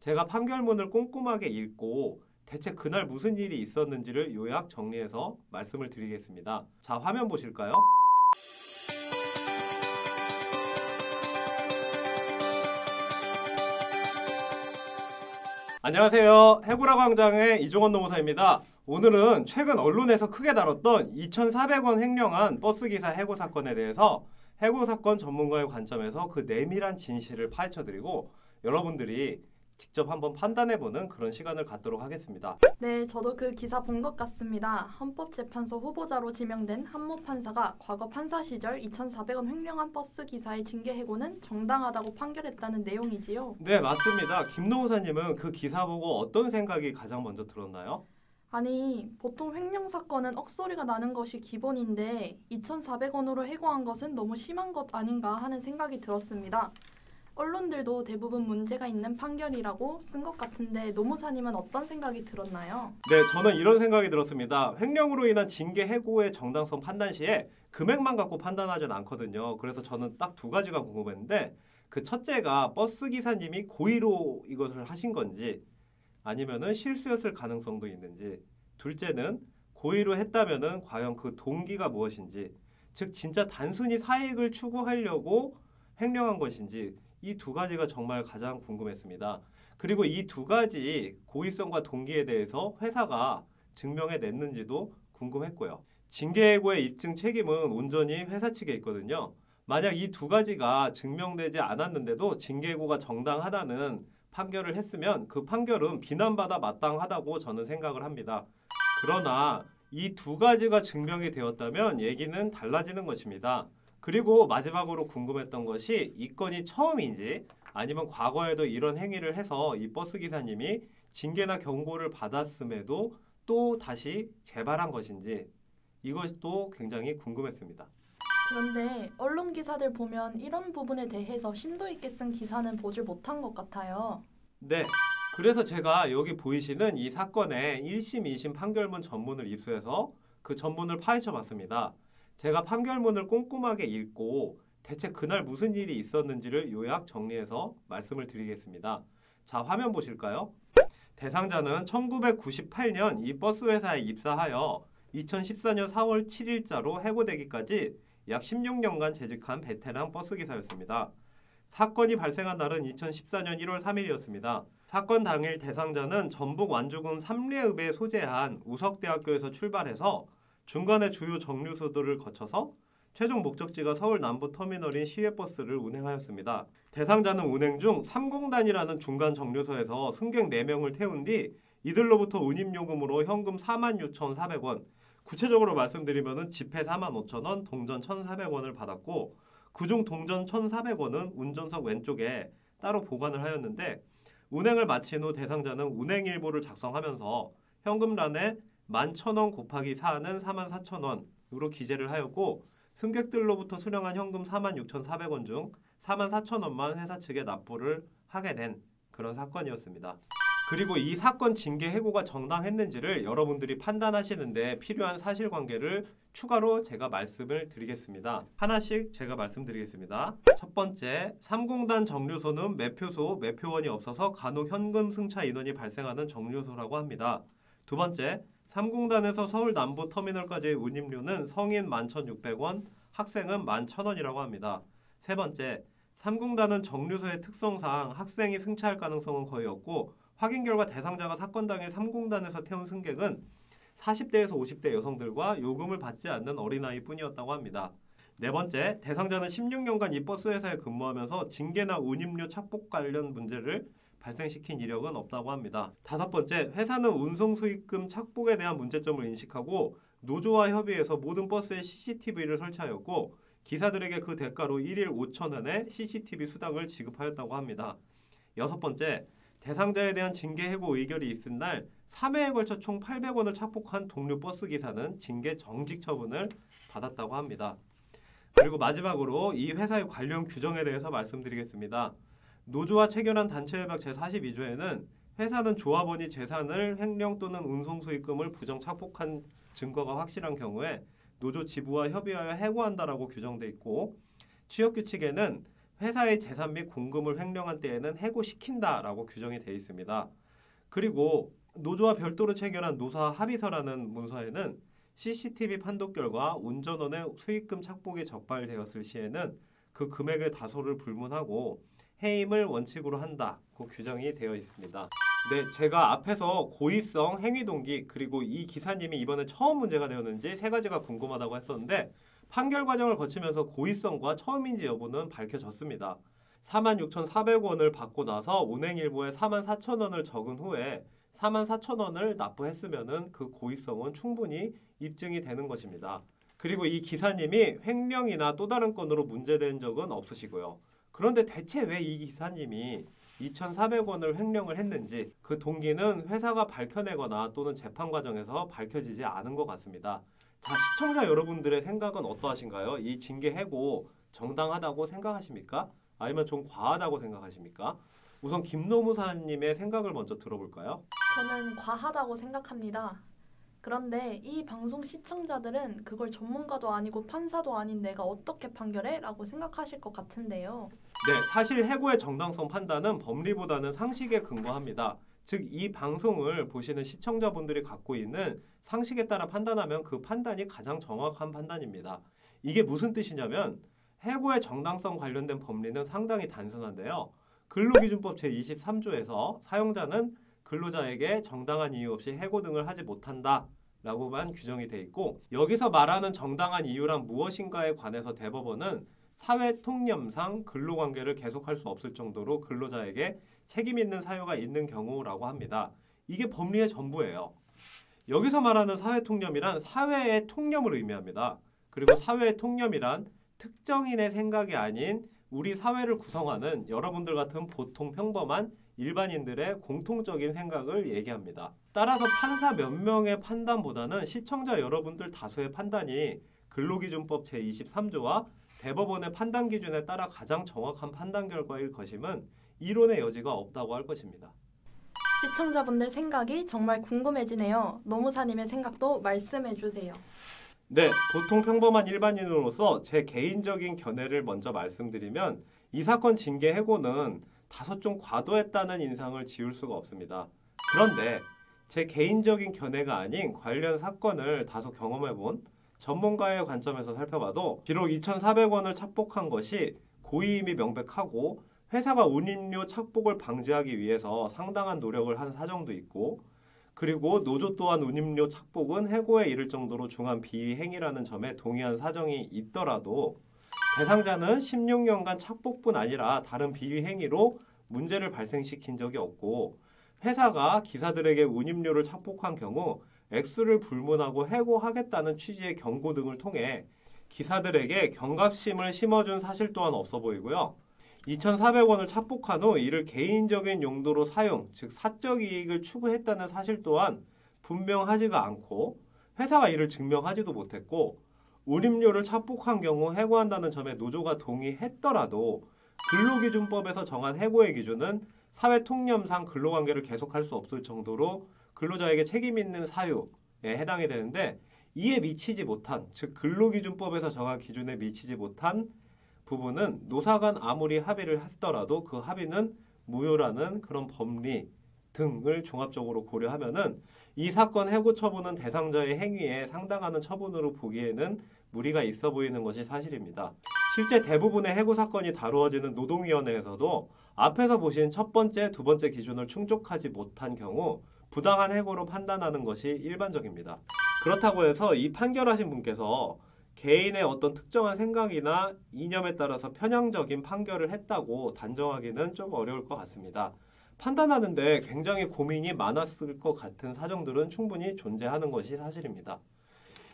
제가 판결문을 꼼꼼하게 읽고 대체 그날 무슨 일이 있었는지를 요약 정리해서 말씀을 드리겠습니다. 자, 화면 보실까요? 안녕하세요. 해고라 광장의 이종원 노무사입니다. 오늘은 최근 언론에서 크게 다뤘던 2,400원 횡령한 버스기사 해고 사건에 대해서 해고 사건 전문가의 관점에서 그 내밀한 진실을 파헤쳐드리고 여러분들이 직접 한번 판단해보는 그런 시간을 갖도록 하겠습니다. 네, 저도 그 기사 본 것 같습니다. 헌법재판소 후보자로 지명된 한모 판사가 과거 판사 시절 2,400원 횡령한 버스 기사의 징계 해고는 정당하다고 판결했다는 내용이지요. 네, 맞습니다. 김노무사님은 그 기사 보고 어떤 생각이 가장 먼저 들었나요? 아니, 보통 횡령 사건은 억소리가 나는 것이 기본인데 2,400원으로 해고한 것은 너무 심한 것 아닌가 하는 생각이 들었습니다. 언론들도 대부분 문제가 있는 판결이라고 쓴 것 같은데 노무사님은 어떤 생각이 들었나요? 네, 저는 이런 생각이 들었습니다. 횡령으로 인한 징계 해고의 정당성 판단 시에 금액만 갖고 판단하진 않거든요. 그래서 저는 딱 두 가지가 궁금했는데 그 첫째가 버스 기사님이 고의로 이것을 하신 건지 아니면은 실수였을 가능성도 있는지, 둘째는 고의로 했다면은 과연 그 동기가 무엇인지, 즉 진짜 단순히 사익을 추구하려고 횡령한 것인지, 이 두 가지가 정말 가장 궁금했습니다. 그리고 이 두 가지 고의성과 동기에 대해서 회사가 증명해냈는지도 궁금했고요. 징계해고의 입증 책임은 온전히 회사 측에 있거든요. 만약 이 두 가지가 증명되지 않았는데도 징계해고가 정당하다는 판결을 했으면 그 판결은 비난받아 마땅하다고 저는 생각을 합니다. 그러나 이 두 가지가 증명이 되었다면 얘기는 달라지는 것입니다. 그리고 마지막으로 궁금했던 것이 이 건이 처음인지 아니면 과거에도 이런 행위를 해서 이 버스 기사님이 징계나 경고를 받았음에도 또 다시 재발한 것인지 이것도 굉장히 궁금했습니다. 그런데 언론 기사들 보면 이런 부분에 대해서 심도 있게 쓴 기사는 보질 못한 것 같아요. 네, 그래서 제가 여기 보이시는 이 사건의 1심, 2심 판결문 전문을 입수해서 그 전문을 파헤쳐 봤습니다. 제가 판결문을 꼼꼼하게 읽고 대체 그날 무슨 일이 있었는지를 요약 정리해서 말씀을 드리겠습니다. 자, 화면 보실까요? 대상자는 1998년 이 버스 회사에 입사하여 2014년 4월 7일자로 해고되기까지 약 16년간 재직한 베테랑 버스기사였습니다. 사건이 발생한 날은 2014년 1월 3일이었습니다. 사건 당일 대상자는 전북 완주군 삼례읍에 소재한 우석대학교에서 출발해서 중간에 주요 정류소들을 거쳐서 최종 목적지가 서울 남부 터미널인 시외버스를 운행하였습니다. 대상자는 운행 중 3공단이라는 중간 정류소에서 승객 4명을 태운 뒤 이들로부터 운임요금으로 현금 46,400원, 구체적으로 말씀드리면 지폐 45,000원, 동전 1,400원을 받았고 그중 동전 1,400원은 운전석 왼쪽에 따로 보관을 하였는데 운행을 마친 후 대상자는 운행일보를 작성하면서 현금란에 11,000원 곱하기 4는 44,000원으로 기재를 하였고 승객들로부터 수령한 현금 46,400원 중 44,000원만 회사 측에 납부를 하게 된 그런 사건이었습니다. 그리고 이 사건 징계 해고가 정당했는지를 여러분들이 판단하시는데 필요한 사실관계를 추가로 제가 말씀을 드리겠습니다. 하나씩 제가 말씀드리겠습니다. 첫 번째, 3공단 정류소는 매표소, 매표원이 없어서 간혹 현금 승차 인원이 발생하는 정류소라고 합니다. 두 번째, 3공단에서 서울 남부 터미널까지의 운임료는 성인 11,600원, 학생은 11,000원이라고 합니다. 세 번째, 3공단은 정류소의 특성상 학생이 승차할 가능성은 거의 없고 확인 결과 대상자가 사건 당일 3공단에서 태운 승객은 40대에서 50대 여성들과 요금을 받지 않는 어린아이 뿐이었다고 합니다. 네 번째, 대상자는 16년간 이 버스 회사에 근무하면서 징계나 운임료 착복 관련 문제를 발생시킨 이력은 없다고 합니다. 다섯 번째, 회사는 운송수익금 착복에 대한 문제점을 인식하고 노조와 협의해서 모든 버스에 CCTV를 설치하였고 기사들에게 그 대가로 1일 5,000원의 CCTV 수당을 지급하였다고 합니다. 여섯 번째, 대상자에 대한 징계 해고 의결이 있은 날 3회에 걸쳐 총 800원을 착복한 동료 버스 기사는 징계 정직 처분을 받았다고 합니다. 그리고 마지막으로 이 회사의 관련 규정에 대해서 말씀드리겠습니다. 노조와 체결한 단체협약 제42조에는 회사는 조합원이 재산을 횡령 또는 운송수익금을 부정 착복한 증거가 확실한 경우에 노조 지부와 협의하여 해고한다라고 규정돼 있고 취업규칙에는 회사의 재산 및 공금을 횡령한 때에는 해고시킨다라고 규정이 되어 있습니다. 그리고 노조와 별도로 체결한 노사 합의서라는 문서에는 CCTV 판독 결과 운전원의 수익금 착복이 적발되었을 시에는 그 금액의 다소를 불문하고 해임을 원칙으로 한다고 규정이 되어 있습니다. 네, 제가 앞에서 고의성, 행위 동기, 그리고 이 기사님이 이번에 처음 문제가 되었는지 세 가지가 궁금하다고 했었는데 판결 과정을 거치면서 고의성과 처음인지 여부는 밝혀졌습니다. 46,400원을 받고 나서 운행일보에 44,000원을 적은 후에 44,000원을 납부했으면은 그 고의성은 충분히 입증이 되는 것입니다. 그리고 이 기사님이 횡령이나 또 다른 건으로 문제된 적은 없으시고요. 그런데 대체 왜 이 기사님이 2,400원을 횡령을 했는지 그 동기는 회사가 밝혀내거나 또는 재판 과정에서 밝혀지지 않은 것 같습니다. 자, 시청자 여러분들의 생각은 어떠하신가요? 이 징계 해고 정당하다고 생각하십니까? 아니면 좀 과하다고 생각하십니까? 우선 김노무사님의 생각을 먼저 들어볼까요? 저는 과하다고 생각합니다. 그런데 이 방송 시청자들은 그걸 전문가도 아니고 판사도 아닌 내가 어떻게 판결해? 라고 생각하실 것 같은데요. 네, 사실 해고의 정당성 판단은 법리보다는 상식에 근거합니다. 즉, 이 방송을 보시는 시청자분들이 갖고 있는 상식에 따라 판단하면 그 판단이 가장 정확한 판단입니다. 이게 무슨 뜻이냐면 해고의 정당성 관련된 법리는 상당히 단순한데요. 근로기준법 제23조에서 사용자는 근로자에게 정당한 이유 없이 해고 등을 하지 못한다 라고만 규정이 돼 있고, 여기서 말하는 정당한 이유란 무엇인가에 관해서 대법원은 사회통념상 근로관계를 계속할 수 없을 정도로 근로자에게 책임 있는 사유가 있는 경우라고 합니다. 이게 법리의 전부예요. 여기서 말하는 사회통념이란 사회의 통념을 의미합니다. 그리고 사회의 통념이란 특정인의 생각이 아닌 우리 사회를 구성하는 여러분들 같은 보통 평범한 일반인들의 공통적인 생각을 얘기합니다. 따라서 판사 몇 명의 판단보다는 시청자 여러분들 다수의 판단이 근로기준법 제23조와 대법원의 판단 기준에 따라 가장 정확한 판단 결과일 것임은 이론의 여지가 없다고 할 것입니다. 시청자분들 생각이 정말 궁금해지네요. 노무사님의 생각도 말씀해 주세요. 네, 보통 평범한 일반인으로서 제 개인적인 견해를 먼저 말씀드리면 이 사건 징계 해고는 다소 좀 과도했다는 인상을 지울 수가 없습니다. 그런데 제 개인적인 견해가 아닌 관련 사건을 다소 경험해본 전문가의 관점에서 살펴봐도 비록 2,400원을 착복한 것이 고의임이 명백하고 회사가 운임료 착복을 방지하기 위해서 상당한 노력을 한 사정도 있고, 그리고 노조 또한 운임료 착복은 해고에 이를 정도로 중한 비행이라는 점에 동의한 사정이 있더라도 대상자는 16년간 착복뿐 아니라 다른 비행위로 문제를 발생시킨 적이 없고, 회사가 기사들에게 운임료를 착복한 경우 액수를 불문하고 해고하겠다는 취지의 경고 등을 통해 기사들에게 경각심을 심어준 사실 또한 없어 보이고요. 2,400원을 착복한 후 이를 개인적인 용도로 사용, 즉 사적 이익을 추구했다는 사실 또한 분명하지가 않고 회사가 이를 증명하지도 못했고, 운임료를 착복한 경우 해고한다는 점에 노조가 동의했더라도 근로기준법에서 정한 해고의 기준은 사회통념상 근로관계를 계속할 수 없을 정도로 근로자에게 책임 있는 사유에 해당이 되는데, 이에 미치지 못한, 즉 근로기준법에서 정한 기준에 미치지 못한 부분은 노사 간 아무리 합의를 했더라도 그 합의는 무효라는 그런 법리 등을 종합적으로 고려하면은 이 사건 해고 처분은 대상자의 행위에 상당하는 처분으로 보기에는 무리가 있어 보이는 것이 사실입니다. 실제 대부분의 해고 사건이 다루어지는 노동위원회에서도 앞에서 보신 첫 번째, 두 번째 기준을 충족하지 못한 경우 부당한 해고로 판단하는 것이 일반적입니다. 그렇다고 해서 이 판결하신 분께서 개인의 어떤 특정한 생각이나 이념에 따라서 편향적인 판결을 했다고 단정하기는 좀 어려울 것 같습니다. 판단하는데 굉장히 고민이 많았을 것 같은 사정들은 충분히 존재하는 것이 사실입니다.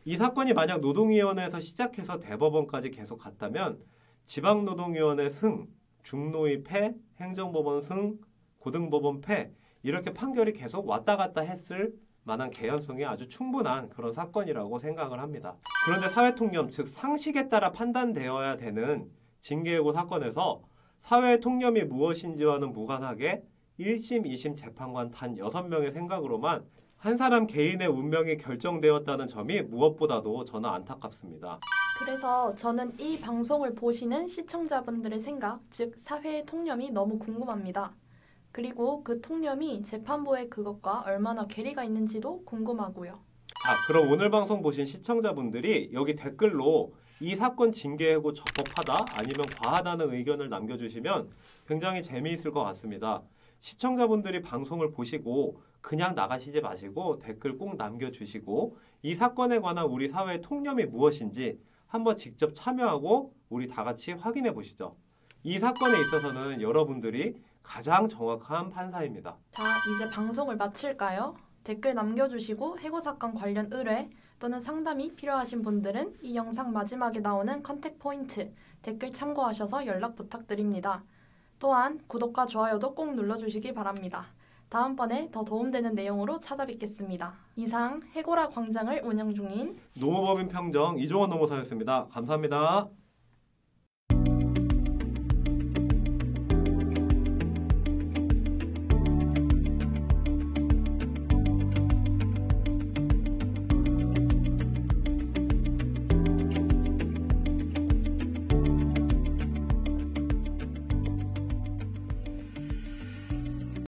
이 사건이 만약 노동위원회에서 시작해서 대법원까지 계속 갔다면 지방노동위원회 승, 중노위 패, 행정법원 승, 고등법원 패 이렇게 판결이 계속 왔다 갔다 했을 만한 개연성이 아주 충분한 그런 사건이라고 생각을 합니다. 그런데 사회통념, 즉 상식에 따라 판단되어야 되는 징계해고 사건에서 사회의 통념이 무엇인지와는 무관하게 1심, 2심 재판관 단 6명의 생각으로만 한 사람 개인의 운명이 결정되었다는 점이 무엇보다도 저는 안타깝습니다. 그래서 저는 이 방송을 보시는 시청자분들의 생각, 즉 사회의 통념이 너무 궁금합니다. 그리고 그 통념이 재판부의 그것과 얼마나 괴리가 있는지도 궁금하고요. 자, 그럼 오늘 방송 보신 시청자분들이 여기 댓글로 이 사건 징계해고 적법하다 아니면 과하다는 의견을 남겨주시면 굉장히 재미있을 것 같습니다. 시청자분들이 방송을 보시고 그냥 나가시지 마시고 댓글 꼭 남겨주시고 이 사건에 관한 우리 사회의 통념이 무엇인지 한번 직접 참여하고 우리 다 같이 확인해 보시죠. 이 사건에 있어서는 여러분들이 가장 정확한 판사입니다. 자, 이제 방송을 마칠까요? 댓글 남겨주시고 해고 사건 관련 의뢰 또는 상담이 필요하신 분들은 이 영상 마지막에 나오는 컨택 포인트 댓글 참고하셔서 연락 부탁드립니다. 또한 구독과 좋아요도 꼭 눌러주시기 바랍니다. 다음번에 더 도움되는 내용으로 찾아뵙겠습니다. 이상 해고라 광장을 운영 중인 노무법인 평정 이종원 노무사였습니다. 감사합니다.